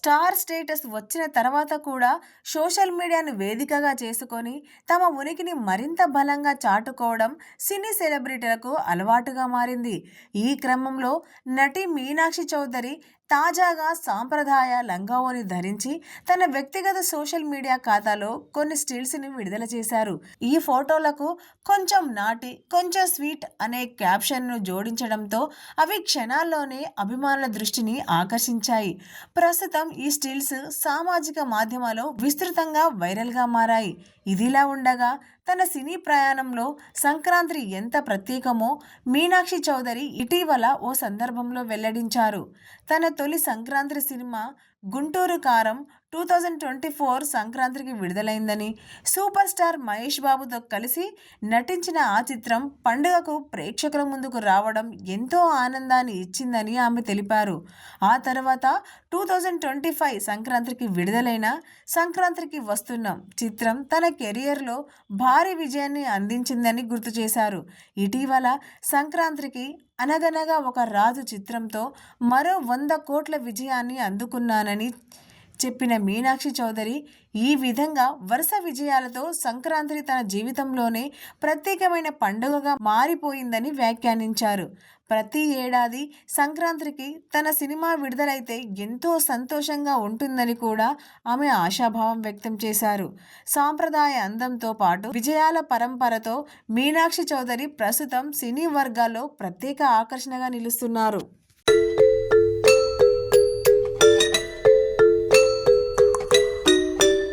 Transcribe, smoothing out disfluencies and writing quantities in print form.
Star status వచ్చిన తర్వాత కూడా సోషల్ మీడియాను వేదికగా చేసుకొని తమ ఉనికిని మరింత బలంగా చాటుకోవడం సినీ సెలబ్రిటీలకు అలవాటుగా మారింది. ఈ క్రమంలో నటి మీనాక్షి చౌదరి తాజాగా సాంప్రదాయ లంగావోని ధరించి తన వ్యక్తిగత సోషల్ మీడియా ఖాతాలో కొన్ని స్టిల్స్ని విడుదల చేశారు. ఈ ఫోటోలకు కొంచెం నాటి కొంచెం స్వీట్ అనే క్యాప్షన్ను జోడించడంతో అవి క్షణాల్లోనే అభిమానుల దృష్టిని ఆకర్షించాయి. ప్రస్తుతం ఈ స్టిల్స్ సామాజిక మాధ్యమాల్లో విస్తృతంగా వైరల్గా మారాయి. ఇదిలా ఉండగా తన సినీ ప్రయాణంలో సంక్రాంతి ఎంత ప్రత్యేకమో మీనాక్షి చౌదరి ఇటీవల ఓ సందర్భంలో వెల్లడించారు. తన తొలి సంక్రాంతి సినిమా గుంటూరు కారం 2024 సంక్రాంతికి విడుదలైందని, సూపర్ స్టార్ మహేష్ బాబుతో కలిసి నటించిన ఆ చిత్రం పండుగకు ప్రేక్షకుల ముందుకు రావడం ఎంతో ఆనందాన్ని ఇచ్చిందని ఆమె తెలిపారు. ఆ తర్వాత 2025 సంక్రాంతికి విడుదలైన సంక్రాంతికి వస్తున్నాం చిత్రం తన కెరియర్లో భారీ విజయాన్ని అందించిందని గుర్తు చేశారు. ఇటీవల సంక్రాంతికి అనగనగా ఒక రాజు చిత్రంతో మరో 100 కోట్ల విజయాన్ని అందుకున్నానని చెప్పిన మీనాక్షి చౌదరి ఈ విధంగా వరుస విజయాలతో సంక్రాంతి తన జీవితంలోనే ప్రత్యేకమైన పండుగగా మారిపోయిందని వ్యాఖ్యానించారు. ప్రతి ఏడాది సంక్రాంతికి తన సినిమా విడుదలైతే ఎంతో సంతోషంగా ఉంటుందని కూడా ఆమె ఆశాభావం వ్యక్తం చేశారు. సాంప్రదాయ అందంతో పాటు విజయాల పరంపరతో మీనాక్షి చౌదరి ప్రస్తుతం సినీ వర్గాల్లో ప్రత్యేక ఆకర్షణగా నిలుస్తున్నారు.